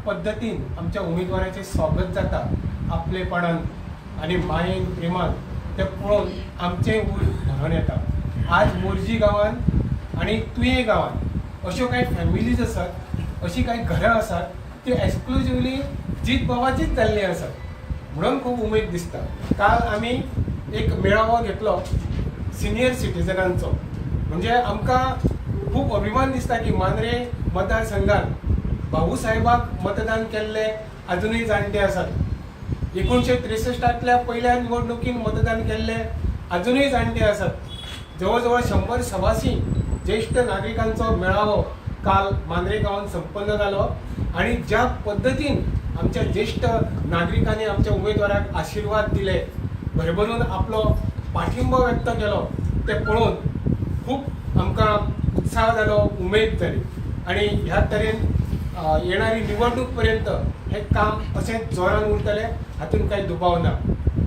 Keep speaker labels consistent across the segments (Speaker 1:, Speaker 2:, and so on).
Speaker 1: पद्धतीन आमच्या उमेदवाराचे स्वागत जाता आपलेपणान आणि मायेन प्रेमान ते पळोवन आमचे उर भरून येता। आज मोर्जी गांवांत आणि तुये गांवांत अश्यो काही फॅमिलीज आसात, अशी काही घरां आसात ती एक्सक्लुझिवली जीत बाबाचीच जाल्ली आसात म्हणून खूब उमेद दिसता। काल आमी एक मेळावो घेतलो सिनियर सिटीजनांचो, म्हणजे आमकां खूब अभिमान दिसता की मांद्रे मतदारसंघात भाऊ साहेबाक मतदान केल्ले अजूनही जाणटे आसात। 1963 पहिल्या निवडणुकीन मतदान केल्ले अजूनही जाणटे आसात। जवळ 100 सभासी ज्येष्ठ नागरिकांचो मेळावो काल मांद्रे गांवांत संपन्न जालो आणि ज्या पद्धतीन आमच्या ज्येष्ठ नागरिकांनी आमच्या उमेदवाराक आशीर्वाद दिले, भरभरून आपलो पाठिंबो व्यक्त केलो, ते पळोवन खूप आमकां उत्साह जालो, उमेद जाली आणि ह्या तरेन येणारी निवडणूक पर्यंत हे काम असेंच जोरान उरतले, हातून काही दुबाव ना।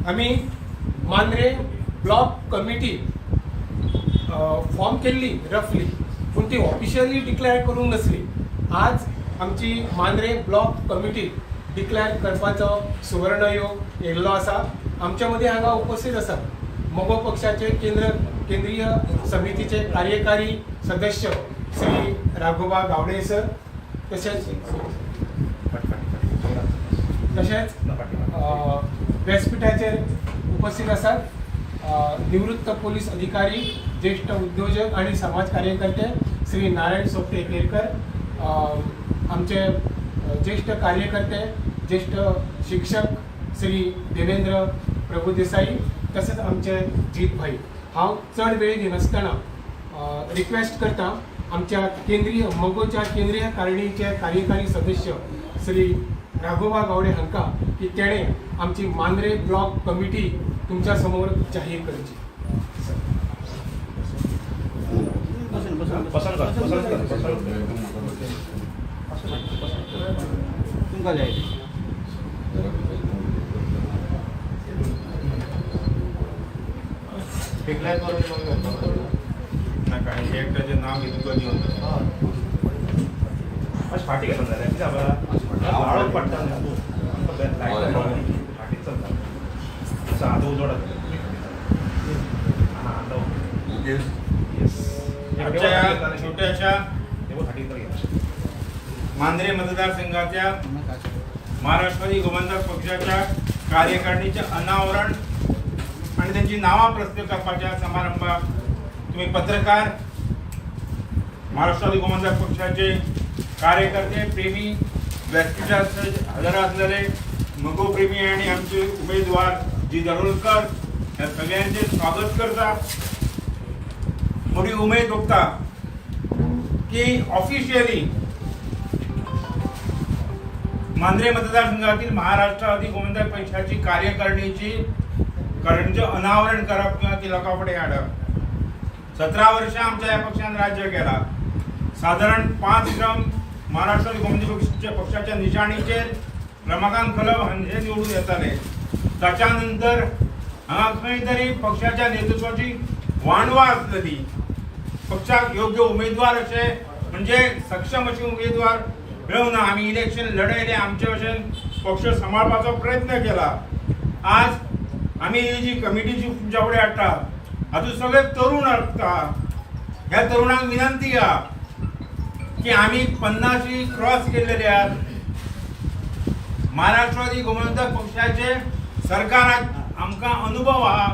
Speaker 1: आमी मांद्रे ब्लॉक कमिटी फॉर्म केल्ली रफली, पूण ती ऑफिशियली डिक्लेअर करूंक नसली। आज आमची मांद्रे ब्लॉक कमिटी डिक्लेअर करपाचो सुवर्ण योग येयल्लो आसा। आमच्या मदीं हांगा उपस्थित आसात मोगो पक्षाचे केंद्रीय समितीचे कार्यकारी सदस्य श्री राघोबा गावडे सर, तशेंच व्यासपीठाचेर उपस्थित आसात निवृत्त पोलीस अधिकारी, ज्येष्ठ उद्योजक आणि समाज कार्यकर्ते श्री नारायण सोपटे केरकर, आमचे ज्येष्ठ कार्यकर्ते, ज्येष्ठ शिक्षक श्री देवेंद्र प्रभुदेसाई, तसेच आमचे जीत भाई। हांव चड वेळ घेनासतना रिक्वेस्ट करता आमच्या मोगोच्या केंद्रीय कारिणीचे कार्यकारी सदस्य श्री राघोबा गावडे हांकां की तेणे आमची मांद्रे ब्लॉक कमिटी तुमच्या समोर जाहीर करची।
Speaker 2: डिक्लेअर करून नका एकट्याचे नाव घेऊन कधी होतं फाटी घेऊन जाल्या कित्याक वाळोक पडटा फाटी चलता सादो जोडत आमच्या छोट्याशा मांद्रे मतदारसंघाच्या महाराष्ट्रवादी गोमंतक पक्षाच्या कार्यकारिणीचे अनावरण आणि त्यांची नावा प्रसिद्ध करपाच्या समारंभात तुम्ही पत्रकार, महाराष्ट्रवादी गोमंतक पक्षाचे कार्यकर्ते, प्रेमी, व्यासपीठाचे हजर असलेले मगो प्रेमी आणि आमचे उमेदवार जी दरोलकर या सगळ्यांचे स्वागत करता। मोठी उमेद बघता की ऑफिशियली मांद्रे मतदारसंघातील महाराष्ट्रवादी गोमंतक पक्षाची कार्यकारिणीची अनावरण करप किंवा ती लोकां फुडें हाडप। 17 वर्षां आमच्या ह्या पक्षान राज्य केला। साधारण 5 क्रम महाराष्ट्रवादी गोमंतक पक्षाच्या निशाणीचेर रमाकांत खलप हे निवडून येताले। ताच्या नंतर हांगा खंय तरी पक्षाच्या नेतृत्वाची वाणवा आसलेली, पक्षाक योग्य उमेदवार असे म्हणजे सक्षम असे उमेदवार मेळूंक ना। आमी इलेक्शन लढयले, आमचे भशेन पक्ष सांबाळपाचो प्रयत्न केला। आज आम्ही ही जी कमिटीची तुमच्या फुडें हाडटा हातूंत सगळे तरुण आसता। ह्या तरुणांक विनंती आहा की आमी 50 क्रॉस केलेले आहात। महाराष्ट्रवादी गोमंतक पक्षाचे सरकारात आमकां अनुभव आहा,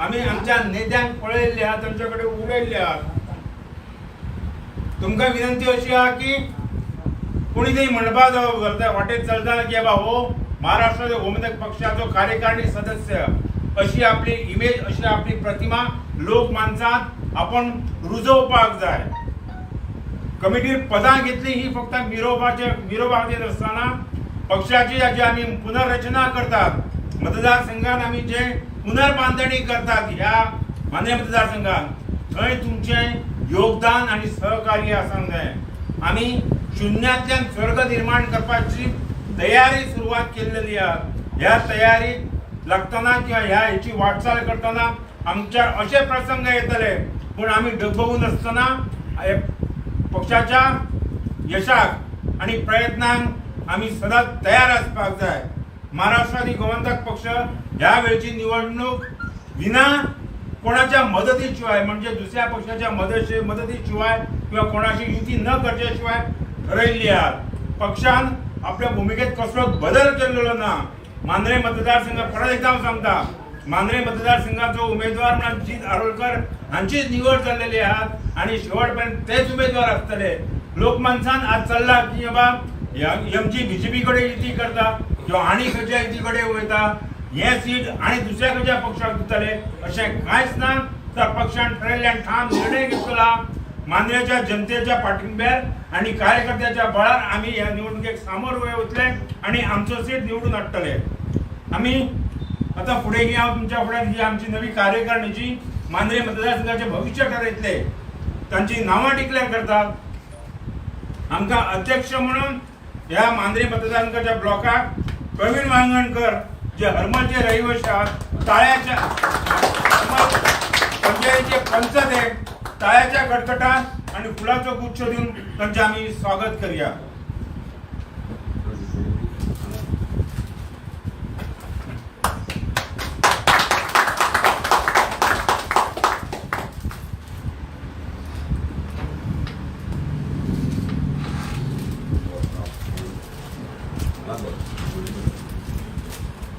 Speaker 2: आमी आमच्या नेत्यांक पळयल्ले आहात, तांचे कडेन उलयल्ले आहात। तुमकां विनंती अशी आहा की कोणी तरी म्हणपाक वाटेर चलतना की बाबा हो महाराष्ट्र गोमंतक पक्षाचो कार्यकारिणी सदस्य, अशी आपली इमेज, अशी आपली प्रतिमा लोक मानसात आपण रुजोवपाक जाय। कमिटीर पदां घेतली ही फक्त मिरोवपाचेर आसतना पक्षाची जी आमी पुनर्रचना करतात, मतदारसंघात आमी जे पुनर्बांधणी करतात ह्या मांद्रे मतदारसंघात, थंय तुमचें योगदान आणि सहकार्य आसूंक जाय। आमी शुन्यांतल्यान स्वर्ग निर्माण करपाची तयारी सुरुवात केलेली आहे। ह्या तयारीत लागतना किंवा ह्या हेची वाटचाल करतना आमच्या असे प्रसंग येतले, पण आम्ही डगमगून असताना पक्षाच्या यशाक आणि प्रयत्नांक आम्ही सदांच तयार असपाक जाय. महाराष्ट्रातील गोमंतक पक्ष ह्या वेळची निवडणूक विना कोणाच्या मदतीशिवाय म्हणजे दुसऱ्या पक्षाच्या मदतीशिवाय किंवा कोणाशी युती न करण्याशिवाय ठरयल्ली आहे. पक्षान आपल्या भूमिकेत कसलो बदल केलेलो ना. मांद्रे मतदारसंघ परत एकदा सांगता, मांद्रे मतदारसंघाचो उमेदवार म्हणून जित आरोलकर हांचीच निवड जाल्लेली आहात आणि शेवटपर्यंत तेच उमेदवार असतले. लोकमानसान आज चल्ला की बाबा एमची बीजेपी कडे युती करता किंवा आनी खंयच्या युती कडे वयता, हे सीट आणि दुसऱ्या खंयच्या पक्षाक दितले अशें कांयच ना. तर पक्षान ठरयल्ल्यान ठाम निर्णय घेतला. मांद्रेच्या जनतेच्या पाठिंब्यार आणि कार्यकर्त्याच्या बळार आम्ही या निवडणुकीक सामोर वतले आणि आमचो सीट निवडून हाडटले. आम्ही आता फुडें ही हांव तुमच्या फुड्यान ही आमची नवी कार्यकारिणीची मांद्रे मतदारसंघाचे भविष्य ठरयतले, तांची नांवां डिक्लेअर करतात. आमकां अध्यक्ष म्हणून ह्या मांद्रे मतदारसंघाच्या ब्लॉकाक प्रवीण वांगणकर जे हरमलचे रहिवासी आहात, ताळ्याच्या पंचायतीचे पंच ते ताळ्याच्या कडकटात आणि फुलाचो गुच्छ देऊन त्यांचे आम्ही स्वागत करूया.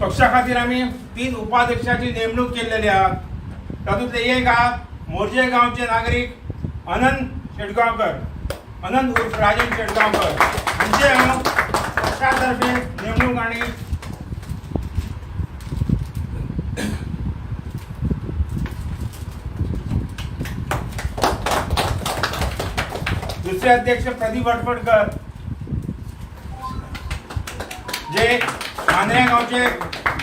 Speaker 2: पक्षा खातीर आम्ही 3 उपाध्यक्षाची नेमणूक केलेली आहे. तातूंतले एक आहात मोर्जे गांवचे नागरिक अनंत शेटगांवकर, अनंत उर्फ राजन शेटगांवकर हांचे हांव पक्षातर्फे नेमणूक आणि दुसरे अध्यक्ष प्रदीप अडफडकर जे मांद्रे गावचे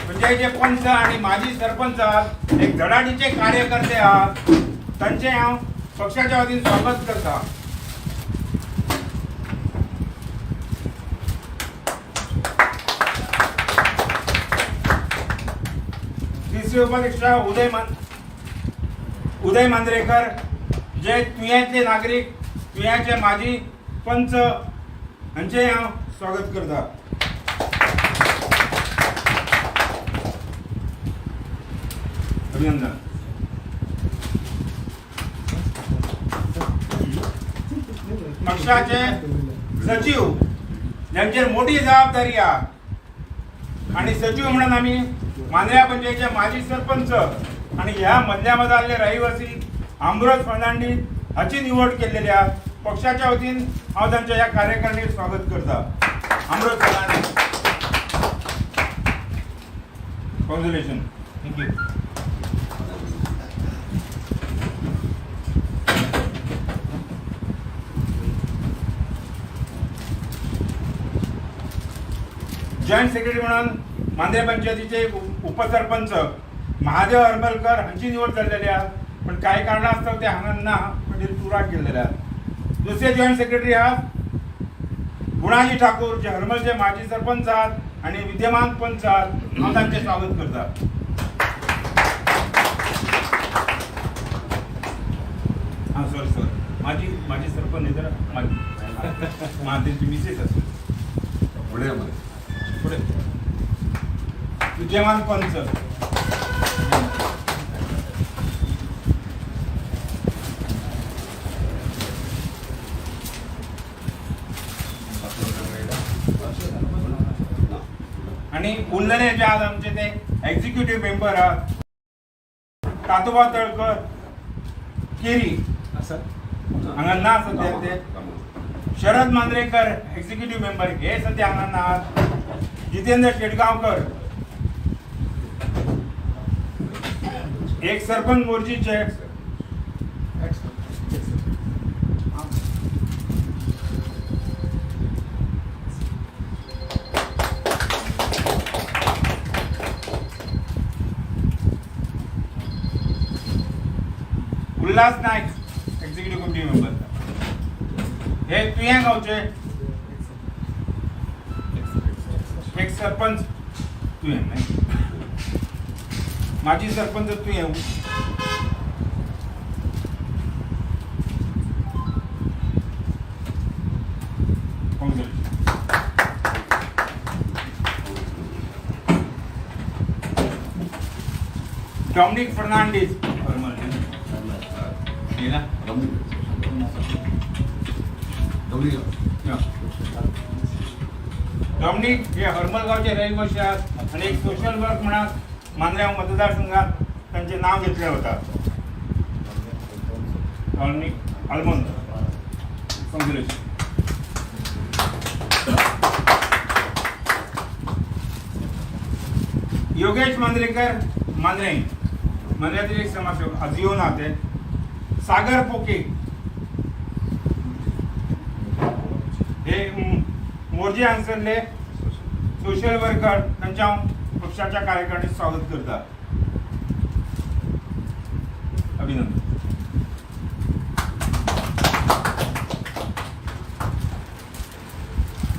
Speaker 2: पंचायतीचे पंच आणि माजी सरपंच आहात, एक धडाडीचे कार्यकर्ते आहात, तांचे हांव पक्षाच्या वतीन स्वागत करता. तिसरे उपाध्यक्ष उदय मांद्रेकर जे तुय्यातले नागरिक, तुय्याचे माजी पंच हांचे हांव स्वागत करता. अभिनंदन. पक्षाचे सचिव यांचेर मोठी जबाबदारी आहे आणि सचिव म्हणून आम्ही मांद्र्या पंचायतीचे माजी सरपंच आणि ह्या मधल्या मदाले रहिवासी अमृत फर्नांडीस हाची निवड केलेली आहे. पक्षाच्या वतीन हांव तांच्या ह्या कार्यकारिणीक स्वागत करता. Amrut Fernandes, congratulation. Thank you. Joint secretary म्हणून मांद्रे पंचायतीचे उपसरपंच महादेव हरमलकर हांची निवड जाल्लेली आहे, पण काही कारणास्तव ते हांगा ना म्हणजे तुराक गेल्लेले आहेत. दुसरे जॉईंट सेक्रेटरी आहात गुणाजी ठाकूर जे हरमलचे माजी सरपंच आहात आणि विद्यमान पंच आहात. हांव तांचे स्वागत करता. हां सर माजी सरपंच नाही तर माझी मिसेस असते पुढे विद्यमान पंच. आणि उरलेले जे आहात आमचे ते एक्झिक्युटिव्ह मेंबर आहात तातोबा तळकर केरी हांगा ना सध्या ते. शरद मांद्रेकर एक्झिक्युटिव्ह मेंबर हे सध्या हांगा ना आहात. जितेंद्र शेटगांवकर एक सरपंच मोर्जीचे. Ulhas Naik executive committee member. हे तुया गावचे एक सरपंच तुया नाही माजी सरपंच तुया. डॉमिनिक फर्नांडीस डॉमिनिक हे हरमलगावचे रहिवासी आहेत आणि एक सोशल वर्क म्हणा मांजरेगाव मतदारसंघात त्यांचे नाव घेतले होतात. डॉमिनिक आल्मोंद काँग्रेस. योगेश मांजरेकर मांजऱ्यातील एक समाजसेवक अजिओ नाते. सागर पोके हे मोर्जे हांगसरले सोशल वर्कर त्यांच्या पक्षाच्या कार्यकारिणीत स्वागत करतात. अभिनंदन.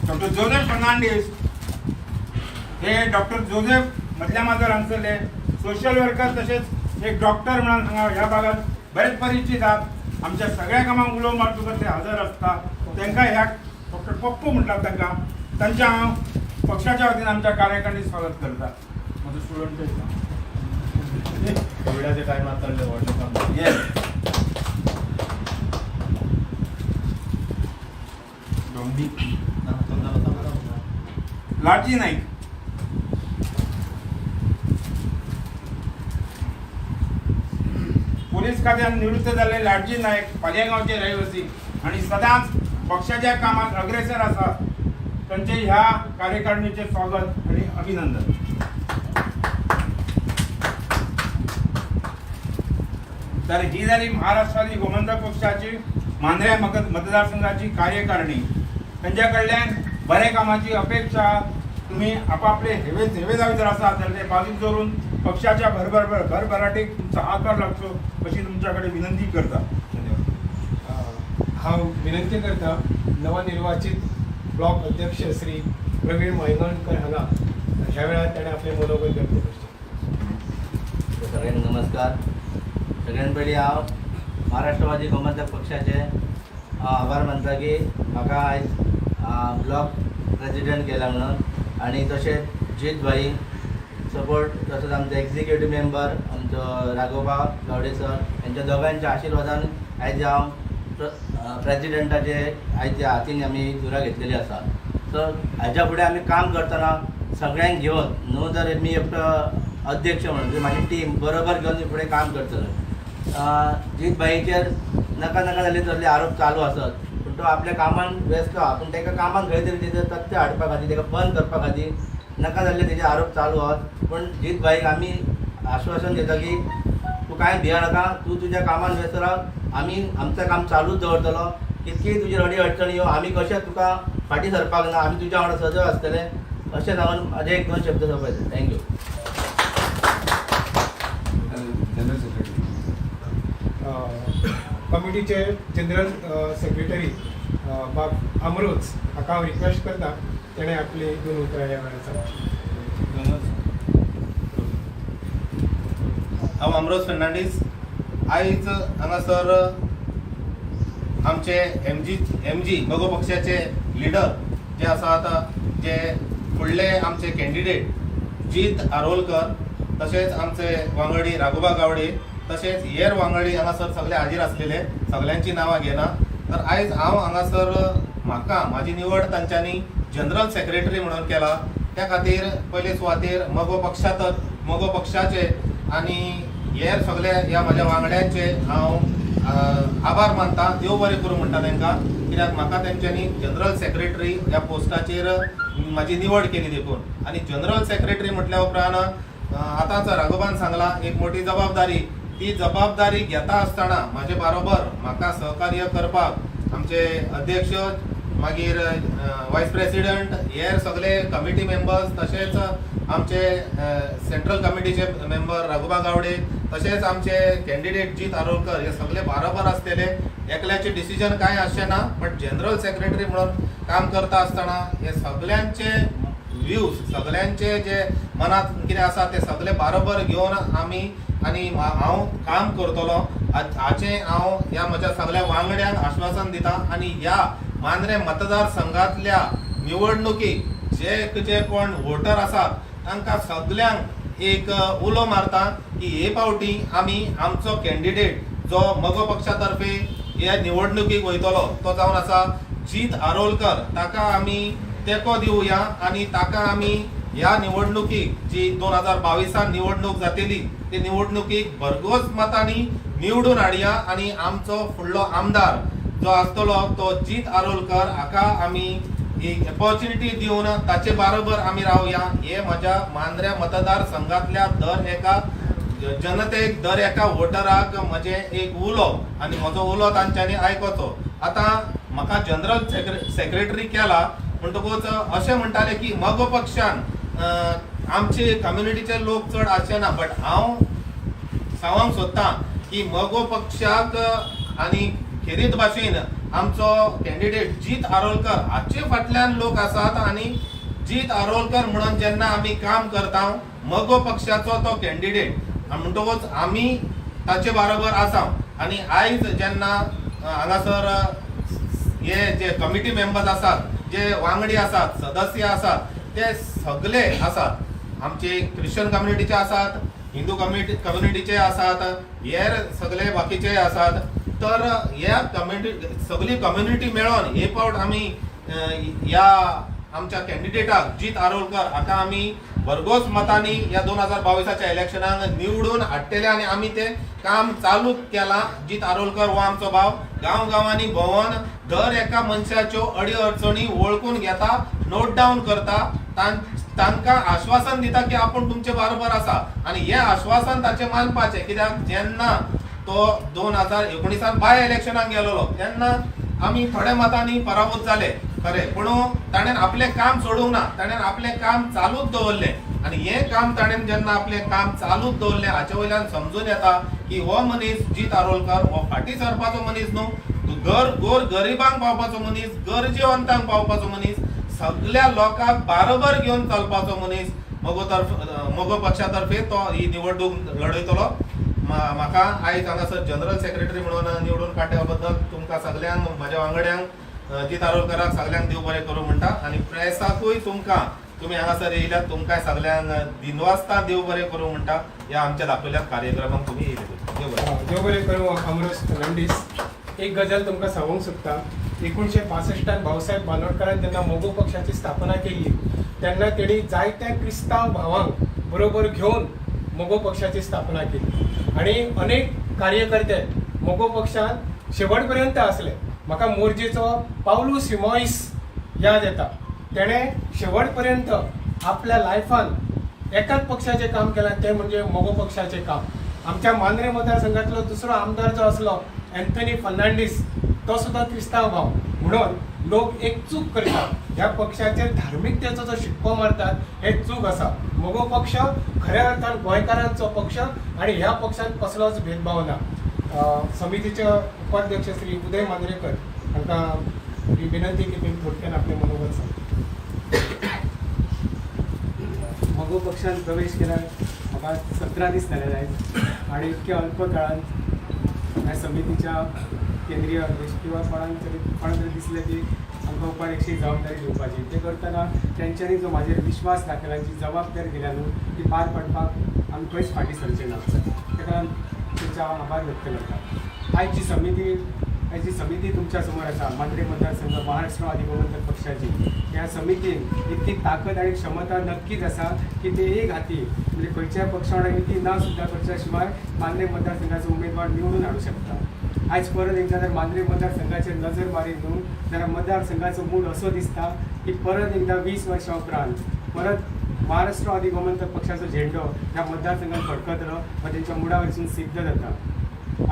Speaker 2: डॉक्टर जोसेफ फर्नांडीस हे डॉक्टर जोसेफ मधल्या माजर हांगसरले सोशल वर्कर तसेच एक डॉक्टर म्हणून हांगा ह्या भागात बरेच परिचित आहात. आमच्या सगळ्या कामाक उलोवंक मारतकच ते हजर असतात. तांकां ह्या डॉक्टर पप्पू म्हणटात तांकां. तांच्या हांव पक्षाच्या वतीन आमच्या कार्यकारिणीत स्वागत करता. माझं स्टुडंट
Speaker 3: कोविडाच्या टायमार चालले व्हॉट्सअप
Speaker 2: येस. लाडजी नाईक पोलीस खात्यात निवृत्त झालेले लाडजी नाईक पालियागावचे रहिवासी आणि सदांच पक्षाच्या कामात अग्रेसर असतात. त्यांचे ह्या कार्यकारिणीचे स्वागत आणि अभिनंदन. तर ही झाली महाराष्ट्रातील गोमंतक पक्षाची मांजऱ्या मतदारसंघाची कार्यकारिणी. त्यांच्याकडल्यान बरे कामाची अपेक्षा. तुम्ही आपापले हेवेदावे जर असाल तर ते बाजूक धरून पक्षाच्या भरभराटीक तुमचा आकार लागतो अशी तुमच्याकडे विनंती करता.
Speaker 1: हांव विनंती करता नवनिर्वाचित ब्लॉक अध्यक्ष श्री प्रवीण मैगणकर हांगा ह्या वेळार ताणें आपलें मनोगत व्यक्त करचें.
Speaker 4: सगळ्यांना नमस्कार. सगळ्यां पयलीं हांव महाराष्ट्रवादी गोमंतक पक्षाचे आभार मानता की म्हाका आयज ब्लॉक प्रेसिडेंट केला म्हणून आणि तशेंच जीत भाई सपोर्ट तसोच आमचे एक्झिक्युटीव मेंबर आमचो राघोबा गावडे सर यांच्या दोगांच्या आशिर्वादान आयज हांव प्रेसिडेंटाचे आयच्या हातीन आमी धुरा घेतलेली आसा. सो हाच्या फुडें आमी काम करतना सगळ्यांक घेवन न्हू जर मी एकटो अध्यक्ष म्हणून म्हाजी टीम बरोबर घेवन फुडें काम करतलो. जीत भाईचेर नाका जाल्ले तसले आरोप चालू आसत पूण तो आपल्या कामान व्यस्त आहा. पूण ताका कामाक खंय तरी तेजें तथ्य हाडपा खातीर ताका बंद करपा खातीर नाका जाल्ले तेजे आरोप चालू आहात. पूण जीत भाईक आमी आश्वासन दिता की तूं कांय भिया नाका, तूं तुज्या कामान व्यस्त राव, आमी आमचें काम चालूच दवरतलो. कितकीय तुजी अडी अडचणी येवं आमी कशें तुका फाटीं सरपाक ना, आमी तुज्या वांगडा सजग आसतले अशें सांगून म्हाजे एक दोन शब्द सोंपयता. थँक्यू.
Speaker 1: कमिटीचे जनरल सेक्रेटरी बाब अमरोज हाका हांव रिक्वेस्ट करता तेणें आपली दोन उतरां ह्या वेळार सांगची.
Speaker 3: हांव अमरोज फर्नांडीस. आयज हांगासर आमचे एमजी गोगो पक्षाचे लिडर जे आसात, जे फुडले आमचे कॅन्डिडेट जीत आरोलकर, तशेंच आमचे वांगडी राघोबा गावडे, तशेंच हेर वांगडी हांगासर सगळे हाजीर आसलेले. सगळ्यांची नांवां घेना. तर आयज हांव हांगासर म्हाजी निवड तांच्यांनी जनरल सेक्रेटरी म्हणून केला. त्या खातीर पयले सुवातेर मगो पक्षाचे आनी हेर सगळे ह्या म्हाज्या वांगड्यांचे हांव आभार मानता. देव बरें करूं म्हणटा तांकां, कित्याक म्हाका तेंच्यांनी जनरल सेक्रेटरी ह्या पोस्टाचेर म्हाजी निवड केली देखून. आनी जनरल सेक्रेटरी म्हटल्या उपरांत आतांच राघोबान सांगला एक मोठी जबाबदारी. ती जबाबदारी घेता आसतना म्हाजे बरोबर म्हाका सहकार्य करपाक आमचे अध्यक्ष, मागीर वायस प्रेसिडेंट, हेर सगळे कमिटी मेंबर्स, तशेंच आमचे सेंट्रल कमिटीचे मेंबर राघोबा गावडे, तशेंच आमचे कॅन्डिडेट जीत आरोलकर, हे सगळे बरोबर आसलेले. एकल्याचे डिसिजन कांय आसचें ना, बट जनरल सेक्रेटरी म्हणून काम करता आसतना हे सगळ्यांचे व्ह्यूज, सगळ्यांचे जे मनात कितें आसा ते सगळे बरोबर घेवन आमी आनी हांव काम करतलो हाचें हांव ह्या म्हज्या सगळ्या वांगड्यांक आश्वासन दिता. आनी ह्या मांद्रे मतदारसंघातल्या निवडणुकीक जे कोण वोटर आसात तांकां सगल्यांक एक उलो मारता की हे फावटी आमी आमचो कॅन्डिडेट जो मगो पक्षा तर्फे ह्या निवडणुकीक वयतलो तो जावन आसा जीत आरोलकर, ताका आमी तेंको दिवया आणि ताका आमी ह्या निवडणुकीक जी 2022 निवडणूक जातली ते निवडणुकीक भरघोस मतांनी निवडून हाडया आणि आमचो फुडलो आमदार जो आसतलो तो जीत आरोलकर हाका आमी एक अपॉर्च्युनिटी दिवन ताचे बरोबर आमी रावया. हे म्हज्या मांद्र्या मतदारसंघातल्या दर एका जनतेक दर एका वोटराक म्हजे एक उलो आणि म्हजो उलो तांच्यांनी आयकोचो. आता म्हाका जनरल सेक्रेटरी केला म्हणटकूच अशें म्हणटाले की मगो पक्षान आमचे कम्युनिटीचे लोक चड आसचे ना, बट हांव सांगूंक सोदतां की मगो पक्षाक आणि खेरीत भाशेन आमचो कॅन्डिडेट जीत आरोलकर हाचे फाटल्यान लोक आसात आणि जीत आरोलकर म्हणून जेन्ना आमी काम करता मगो पक्षाचो तो कॅन्डिडेट म्हणटकूच आमी ताचे बरोबर आसा. आणि आयज जेन्ना हांगासर हे जे कमिटी मेंबर्स आसात, जे वांगडी आसात, सदस्य आसात, ते सगळे आसात. आमचे क्रिश्चन कम्युनिटीचे आसात, हिंदू कम्युनिटीचे आसात, हेर सगळे बाकीचे आसात. तर ह्या कम्युनिटी सगळी कम्युनिटी मेळोन हे फावट आमी ह्या आमच्या कॅन्डिडेटाक जीत आरोलकर हाका आमी भरघोस मतांनी या 2022च्या इलेक्शनाक निवडून हाडटले आणि आमी ते काम चालू केला. जीत आरोलकर हो आमचो भाव गांवांनी भोंवन दर एका मनशाच्यो अडी अडचणी वळखून घेता, नोट डावन करता, तांकां आश्वासन दिता की आपण तुमचे बरोबर आसा आणि हे आश्वासन ताचे मानपाचे. कित्याक जेन्ना तो 2019 बाय इलेक्शनाक गेलोलो तेन्ना आमी थोड्या मतांनी पराभूत झाले खरें, पूण ताणें आपलें काम सोडूंक ना, ताणें आपलें काम चालूच दवरलें आणि हे काम ताणें जेन्ना आपलें काम चालूच दवरलें हाचे वयल्यान समजून येता की हो मनीस जीत आरोलकर हो फाटी सरपाचो मनीस न्हू, गोर गरिबांक पावपाचो मनीस, गरजेवंतांक पावपाचो मनीस, सगळ्या लोकांक बरोबर घेवन चलपाचो मनीस. मगो पक्षातर्फे तो ही निवडणूक लढयतलो. म्हाका आयज हांगासर जनरल सेक्रेटरी म्हणून निवडून काडल्या बद्दल तुमकां सगल्यांक म्हज्या वांगड्यांक जीत आरोलकराक सगल्यांक देव बरें करूं म्हणटा आणि प्रेसाकूय तुमी हांगासर येयल्यात तुमकां सगल्यांक दिनवासता देव बरें करूं म्हणटा. ह्या आमच्या दाखयल्या कार्यक्रमाक तुमी येयले
Speaker 1: देव बरें करूं. अमरोज फर्नांडीस, एक गजाल तुमकां सांगूंक सोदता. 1965 भाऊसाहेब बांदोडकरान जेन्ना मोगो पक्षाची स्थापना केली तेन्ना तेणी जायत्या क्रिस्तांव भावांक बरोबर घेवन मोगो पक्षाची स्थापना केली आणि अनेक कार्यकर्ते मोगो पक्षात शेवट पर्यंत असले. म्हाका मोर्जेचो पावलू सिमॉइस याद येता. तेणे शेवट पर्यंत आपल्या लायफान एकाच पक्षाचे काम केलें, ते म्हणजे मोगो पक्षाचे काम. आमच्या मांद्रे मतदारसंघातलो दुसरो आमदार जो असलो अँथनी फर्नांडीस, तो सुद्धा क्रिस्तांव भाव म्हणून लोक एक चूक करतात, ह्या पक्षाचेर धार्मिकतेचो जो शिक्को मारतात हे चूक आसा. मोगो पक्ष खऱ्या अर्थान गोंयकारांचो पक्ष आणि ह्या पक्षात कसलोच भेदभाव ना. समितीचे उपाध्यक्ष श्री उदय मांद्रेकर हांकां ही विनंती की तुम्ही थोडक्यान आपले मनोगत सांगा.
Speaker 5: मगो पक्षात प्रवेश केला म्हाका 17 दीस जालेले आहेत आणि इतक्या अल्प काळात ह्या समितीच्या केंद्रीय अध्यक्ष किंवा कोणाक तरी दिसलें की आमकां उपाध्यक्षी जबाबदारी घेवपाची, ते करतना तेंच्यांनी जो म्हाजेर विश्वास दाखयला, जी जबाबदारी दिल्या न्हू ती पार पाडपाक आमी खंयच फाटीं सरचे ना. ताका तुमचा आभार व्यक्त करता. आयज जी समिती तुमच्या समोर आसा मांद्रे मतदारसंघ महाराष्ट्रवादी गोमंतक पक्षाची, ह्या समितीन इतकी ताकद आणि क्षमता नक्कीच आसा की ते एक हाती म्हणजे खंयच्याय पक्षा वांगडा युती ना सुद्धा करच्या शिवाय मांद्रे मतदारसंघाचो उमेदवार निवडून हाडूंक शकता. आयज परत एकदा जर मांद्रे मतदारसंघाचेर नजर मारीत न्हू जाल्यार मतदारसंघाचो मूड असो दिसता की परत एकदा 20 वर्सां उपरांत परत महाराष्ट्रवादी गोमंतक पक्षाचो झेंडो ह्या मतदारसंघात फडकतलो वा तेंच्या मुडा वयरसून सिद्ध जाता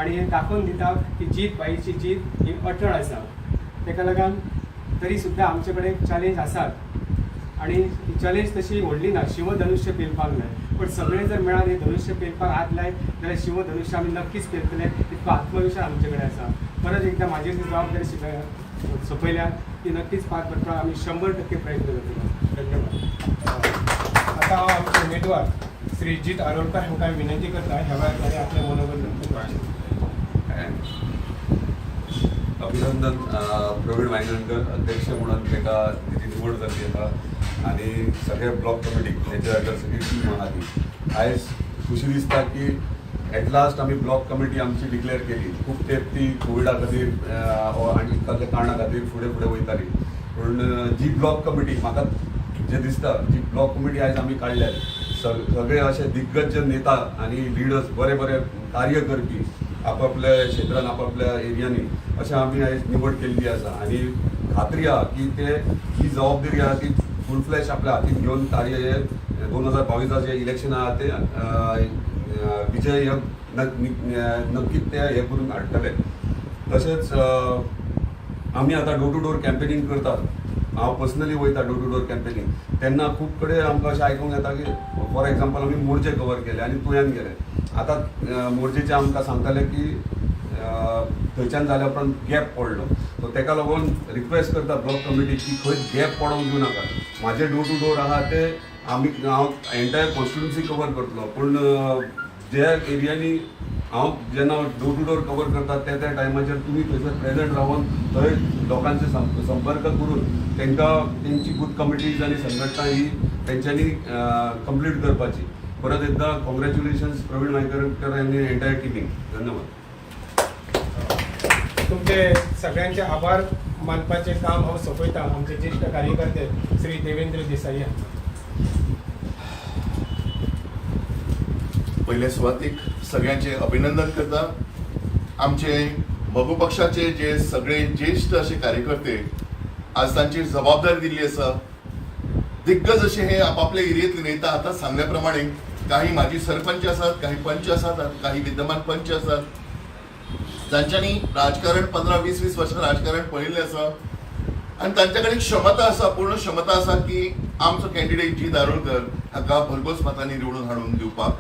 Speaker 5: आणि हे दाखोवन दिता की जीत बाईची जीत ही अटळ आसा. ताका लागून तरी सुद्धा आमचे कडेन चॅलेंज आसात आणि ही चॅलेंज तशी व्हडली ना, शिवधनुष्य पेलपाक जाय, पण सगळे जर मेळून हे धनुष्य पेलपाक हात लायत जाल्यार शिवधनुष्य आमी नक्कीच पेलतले, इतको आत्मविश्वास आमचे कडेन आसा. परत एकदा म्हाजेर जी जबाबदारी सोपयल्या ती नक्कीच पार करपाक आमी 100% प्रयत्न करतलो. धन्यवाद.
Speaker 1: आता हांव आमचे उमेदवार श्री जीत आरोलकर हांकां विनंती करता ह्या वेळार आपले मनोगत व्यक्त करचें.
Speaker 6: अभिनंदन प्रवीण वांयगणकर अध्यक्ष म्हणून ताका तेजी निवड जाल्ली आसा आनी सगळे ब्लॉक कमिटी तेच्या अंडर सगळी टीम आहा ती आयज खुशी दिसता की एट लास्ट आमी ब्लॉक कमिटी आमची डिक्लेअर केली. खूप तेंप ती कोविडा खातीर आनी कसल्या कारणां खातीर फुडें फुडें वयताली. पूण जी ब्लॉक कमिटी म्हाका जे दिसता जी ब्लॉक कमिटी आयज आमी काडल्या सगळे असे दिग्गज नेता आणि लिडर्स बरे बरे कार्य करपी आपापल्या क्षेत्रान आपापल्या एरियांनी अशें आमी आयज निवड केल्ली आसा. आनी खात्री आहा की ते ही जबाबदारी आहा ती फूल फ्लॅश आपल्या हातीन घेवन कार्य हे 2022 जे इलेक्शन आहा ते विजय हे नक्कीच ते हे करून हाडटले. तशेंच आमी आतां डोर टू डोर कॅम्पेनींग करतात. हांव पर्सनली वयता डोर टू डोर कॅम्पेनींग तेन्ना खूब कडेन आमकां अशें आयकूंक येता की फॉर एग्जाम्पल आमी मोर्चे कवर केले आनी तुयेन गेले. आतां मोर्चेचे आमकां सांगताले की थंयच्यान जाल्या उपरांत गॅप पडलो. सो तेका लागून रिक्वेस्ट करता ब्लॉक कमिटी की खंय गॅप पडोवंक दिवं नाका. म्हाजे डोर टू डोर आहा ते हांव एंटायर कॉन्स्टिट्युन्सी कवर करतलो. पूण ज्या एरियांनी हांव जेन्ना डोर टू डोर कवर करता त्या टायमाचेर तुमी थंयसर प्रेझेंट रावन थंय लोकांचे संपर्क करून तांकां तेंची बूथ कमिटीज आनी संघटना ही तेंच्यांनी कंप्लीट करपाची. परत एकदा कॉंग्रॅच्युलेशन्स प्रवीण वायकर आनी एंटायर टिमीक. धन्यवाद.
Speaker 1: तुमचे सगळ्यांचे आभार मानपाचे काम हांव सोपयता आमचे ज्येष्ठ कार्यकर्ते श्री देवेंद्र देसाई यांचा.
Speaker 7: पहिले सुवातीक सगळ्यांचे अभिनंदन करता. आमचे भगू पक्षाचे जे सगळे ज्येष्ठ असे कार्यकर्ते आज तांची जबाबदारी दिल्ली आसा. दिग्गज असे हे आपापल्या एरियेतले नेता आता सांगल्याप्रमाणे काही माजी सरपंच असतात, काही पंच असतात, काही विद्यमान पंच असतात. तांच्यांनी राजकारण 15-20 वर्षां राजकारण पळयल्लें आसा आनी तांच्याकडे क्षमता आसा, पूर्ण क्षमता आसा की आमचो कॅन्डिडेट जी दारोळकर हाका भरघोस मतांनी निवडून हाडून दिवपाक.